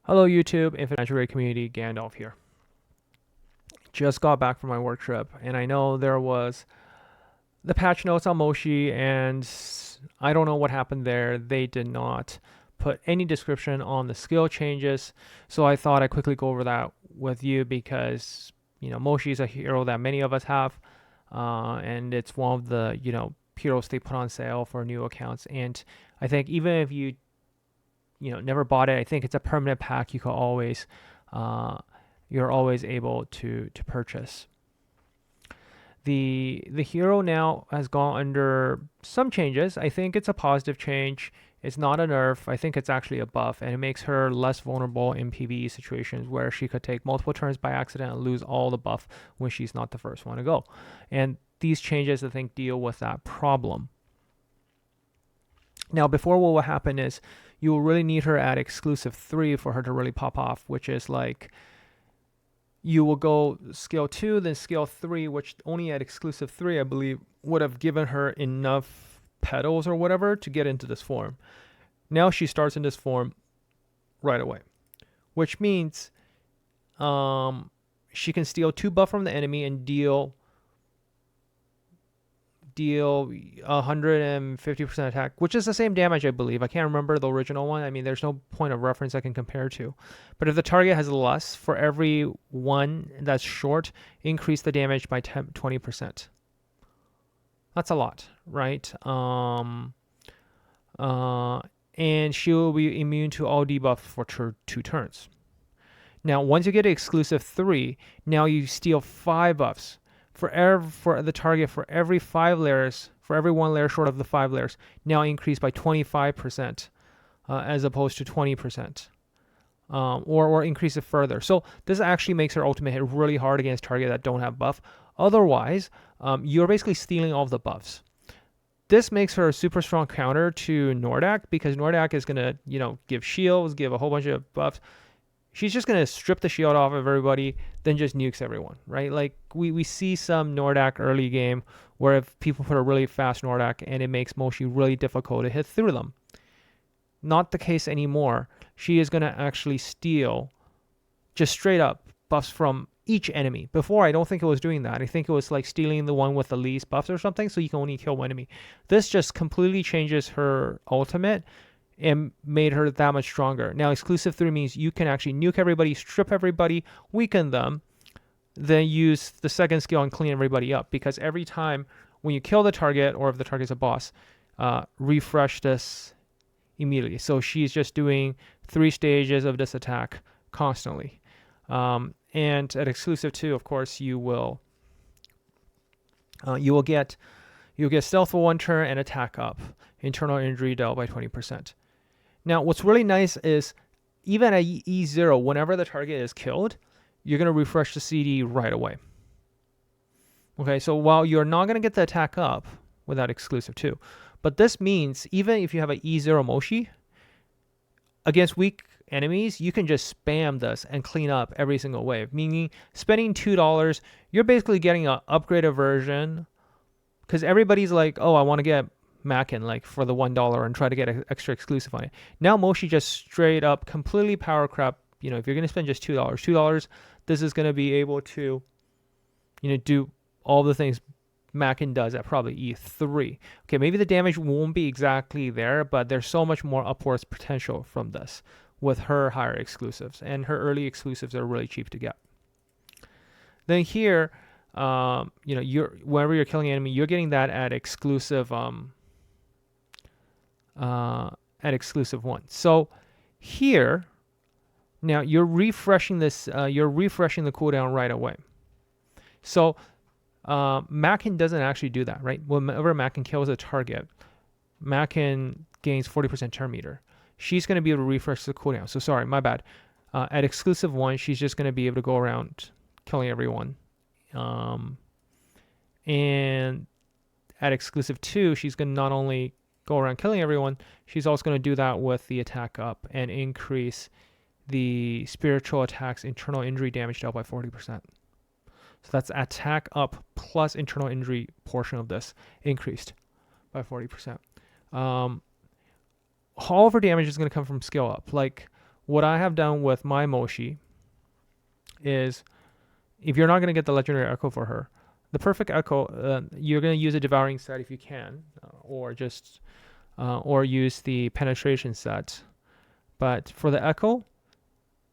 Hello YouTube, Infinite Magicraid community, Gandalf here. Just got back from my work trip, and I know there was the patch notes on Moxi, and I don't know what happened there. They did not put any description on the skill changes, so I thought I'd quickly go over that with you because, Moxi is a hero that many of us have, and it's one of the, heroes they put on sale for new accounts. And I think even if you never bought it, I think it's a permanent pack you can always you're always able to purchase. The hero now has gone under some changes. I think it's a positive change. It's not a nerf. I think it's actually a buff, and it makes her less vulnerable in PvE situations where she could take multiple turns by accident and lose all the buff when she's not the first one to go. And these changes, I think, deal with that problem. Now, before what will happen is you will really need her at exclusive 3 for her to really pop off, which is like you will go skill 2, then skill 3, which only at exclusive 3, I believe, would have given her enough petals or whatever to get into this form. Now she starts in this form right away, which means she can steal 2 buff from the enemy and deal 150% attack, which is the same damage, I believe. I can't remember the original one. I mean, there's no point of reference I can compare to. But if the target has less, for every one that's short, increase the damage by 20%. That's a lot, right? And she will be immune to all debuff for 2 turns. Now, once you get exclusive 3, now you steal 5 buffs. For the target for every 5 layers, for every 1 layer short of the 5 layers, now increased by 25% as opposed to 20%, or increase it further. So this actually makes her ultimate hit really hard against targets that don't have buff. Otherwise, you're basically stealing all of the buffs. This makes her a super strong counter to Nordak because Nordak is gonna, give shields, give a whole bunch of buffs. She's just going to strip the shield off of everybody, then just nukes everyone, right? Like, we see some Nordak early game where if people put a really fast Nordak and it makes Moxi really difficult to hit through them. Not the case anymore. She is going to actually steal just straight up buffs from each enemy. Before, I don't think it was doing that. I think it was like stealing the one with the least buffs or something, so you can only kill one enemy. This just completely changes her ultimate and made her that much stronger. Now, exclusive 3 means you can actually nuke everybody, strip everybody, weaken them, then use the second skill and clean everybody up. Because every time when you kill the target, or if the target's a boss, refresh this immediately. So she's just doing 3 stages of this attack constantly. And at exclusive 2, of course, you will get stealth for 1 turn and attack up. Internal injury dealt by 20%. Now, what's really nice is even at E0, whenever the target is killed, you're going to refresh the CD right away. Okay, so while you're not going to get the attack up without exclusive 2, but this means even if you have an E0 Moxi, against weak enemies, you can just spam this and clean up every single wave. Meaning, spending $2, you're basically getting an upgraded version because everybody's like, oh, I want to get Mackin like for the $1 and try to get extra exclusive on it. Now Moxi just straight up completely power crap. If you're going to spend just $2, this is going to be able to, do all the things Mackin does at probably E3. Okay, maybe the damage won't be exactly there, but there's so much more upwards potential from this with her higher exclusives, and her early exclusives are really cheap to get. Then here, whenever you're killing an enemy, you're getting that at exclusive exclusive 1. So here, now you're refreshing this. You're refreshing the cooldown right away. So Mackin doesn't actually do that, right? Whenever Mackin kills a target, Mackin gains 40% turn meter. She's going to be able to refresh the cooldown. So sorry, my bad. At exclusive 1, she's just going to be able to go around killing everyone. And at exclusive 2, she's going to not only go around killing everyone, she's also going to do that with the attack up and increase the spiritual attack's internal injury damage dealt by 40%. So that's attack up plus internal injury portion of this increased by 40%. All of her damage is going to come from skill up. Like what I have done with my Moxi is, if you're not going to get the legendary echo for her, the perfect echo, you're going to use a devouring set if you can, or use the penetration set. But for the echo,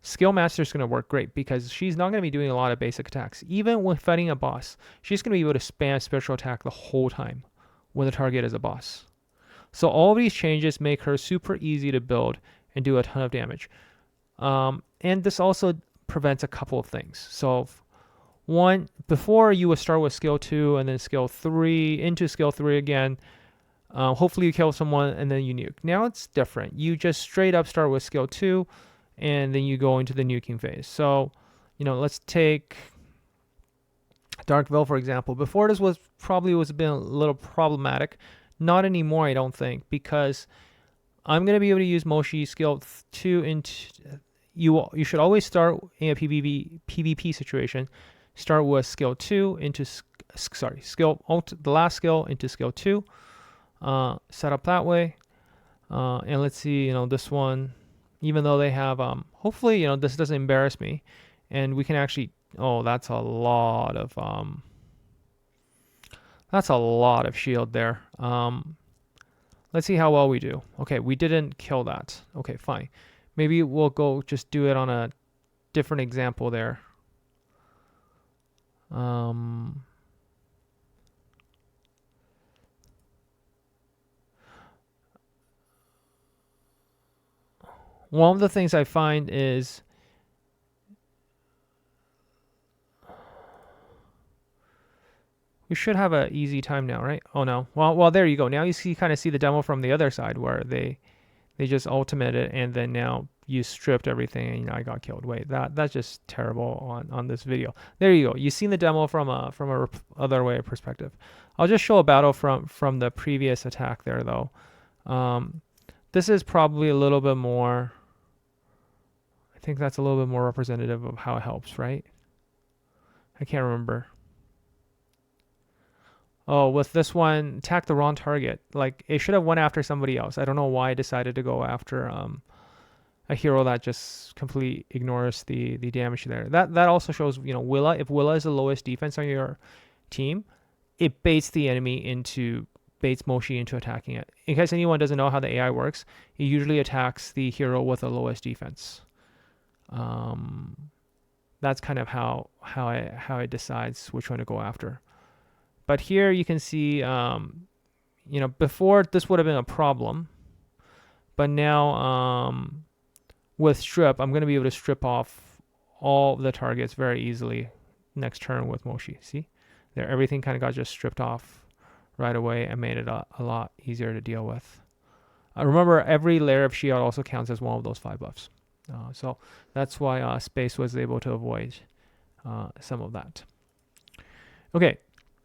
skill master is going to work great because she's not going to be doing a lot of basic attacks. Even when fighting a boss, she's going to be able to spam spiritual attack the whole time when the target is a boss. So all of these changes make her super easy to build and do a ton of damage. And this also prevents a couple of things. So one, before you would start with skill 2 and then skill 3 into skill 3 again. Hopefully you kill someone and then you nuke. Now it's different. You just straight up start with skill 2 and then you go into the nuking phase. So, let's take Dark Veil for example. Before this was been a little problematic. Not anymore, I don't think, because I'm going to be able to use Moxi skill 2 into... You should always start in a PvP situation. Start with skill 2 into... the last skill into skill 2. Set up that way. And let's see, this one, even though they have... hopefully, this doesn't embarrass me. And we can actually... Oh, that's a lot of... That's a lot of shield there. Let's see how well we do. Okay, we didn't kill that. Okay, fine. Maybe we'll go just do it on a different example there. One of the things I find is we should have an easy time now, right? Oh no. Well, there you go. Now you kind of see the demo from the other side where they just ultimated and then now you stripped everything and I got killed. Wait, that's just terrible on this video. There you go. You've seen the demo from a other way of perspective. I'll just show a battle from the previous attack there though. This is probably a little bit more... I think that's a little bit more representative of how it helps, right? I can't remember. Oh, with this one, attack the wrong target. Like, it should have went after somebody else. I don't know why I decided to go after a hero that just completely ignores the damage there. That also shows, Willa. If Willa is the lowest defense on your team, it baits the enemy baits Moxi into attacking it. In case anyone doesn't know how the AI works, it usually attacks the hero with the lowest defense. That's kind of how it decides which one to go after. But here you can see, before this would have been a problem, but now with strip, I'm going to be able to strip off all the targets very easily next turn with Moxi. See, there, everything kind of got just stripped off right away and made it a lot easier to deal with. Remember, every layer of shield also counts as one of those 5 buffs. So that's why Space was able to avoid some of that. Okay.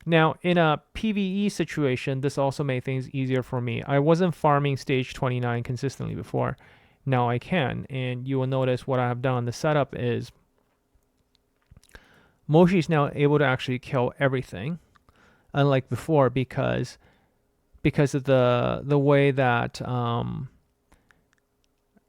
Now, in a PvE situation, this also made things easier for me. I wasn't farming stage 29 consistently before. Now I can, and you will notice what I have done. The setup is Moxi is now able to actually kill everything, unlike before, because of the way that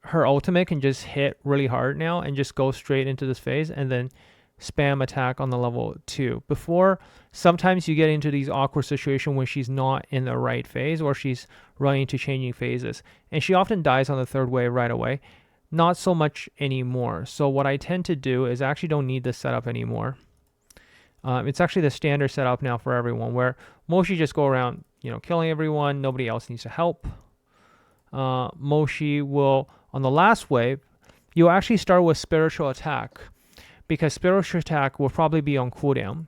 her ultimate can just hit really hard now and just go straight into this phase and then spam attack on the level 2. Before, sometimes you get into these awkward situations when she's not in the right phase or she's running into changing phases. And she often dies on the 3rd wave right away. Not so much anymore. So what I tend to do is I actually don't need this setup anymore. It's actually the standard setup now for everyone where Moxi just go around, killing everyone. Nobody else needs to help. Moxi will, on the last wave, you'll actually start with spiritual attack, because spiritual attack will probably be on cooldown.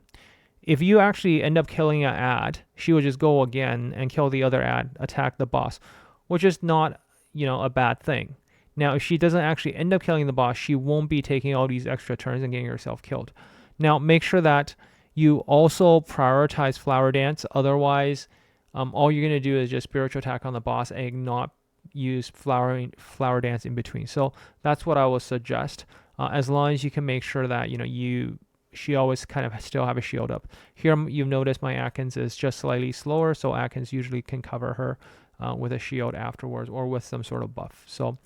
If you actually end up killing an ad, she will just go again and kill the other ad, attack the boss, which is not, a bad thing. Now, if she doesn't actually end up killing the boss, she won't be taking all these extra turns and getting herself killed. Now, make sure that you also prioritize Flower Dance. Otherwise, all you're going to do is just spiritual attack on the boss and not use Flower Dance in between. So that's what I would suggest. As long as you can make sure that she always kind of still have a shield up. Here you've noticed my Atkins is just slightly slower, so Atkins usually can cover her with a shield afterwards or with some sort of buff. So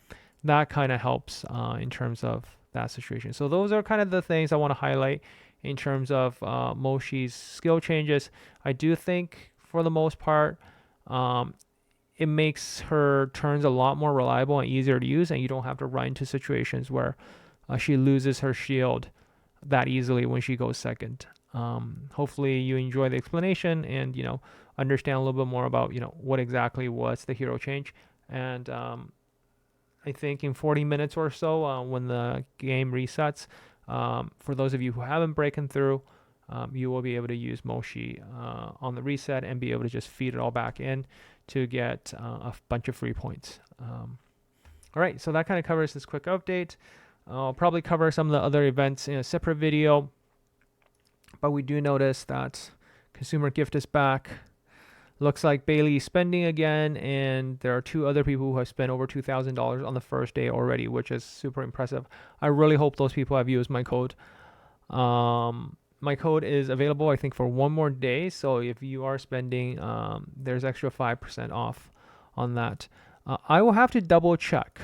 that kind of helps in terms of that situation. So those are kind of the things I want to highlight in terms of Moxi's skill changes. I do think for the most part, it makes her turns a lot more reliable and easier to use, and you don't have to run into situations where she loses her shield that easily when she goes second. Hopefully you enjoy the explanation and understand a little bit more about what exactly was the hero change. And I think in 40 minutes or so, when the game resets, for those of you who haven't broken through, you will be able to use Moxi on the reset and be able to just feed it all back in to get a bunch of free points. All right, so that kind of covers this quick update. I'll probably cover some of the other events in a separate video, but we do notice that consumer gift is back. Looks like Bailey's spending again, and there are 2 other people who have spent over $2,000 on the first day already, which is super impressive. I really hope those people have used my code. My code is available, I think, for 1 more day. So if you are spending, there's extra 5% off on that. I will have to double check.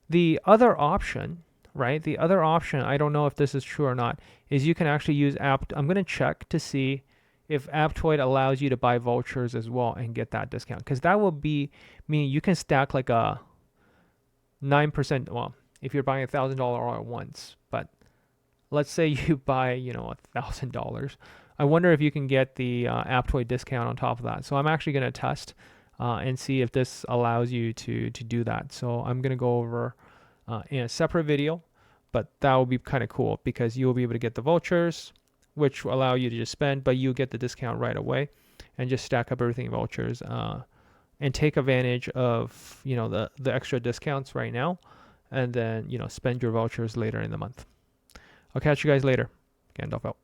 The other option, right? The other option, I don't know if this is true or not, is you can actually use app. I'm going to check to see if Aptoid allows you to buy vouchers as well and get that discount, because that will be meaning you can stack like a 9%. Well, if you're buying $1,000 all at once, but let's say you buy $1,000. I wonder if you can get the Aptoid discount on top of that. So I'm actually going to test and see if this allows you to do that. So I'm going to go over in a separate video, but that will be kind of cool because you will be able to get the vouchers, which will allow you to just spend, but you get the discount right away and just stack up everything in vouchers and take advantage of the extra discounts right now, and then spend your vouchers later in the month. I'll catch you guys later. Gandalf out.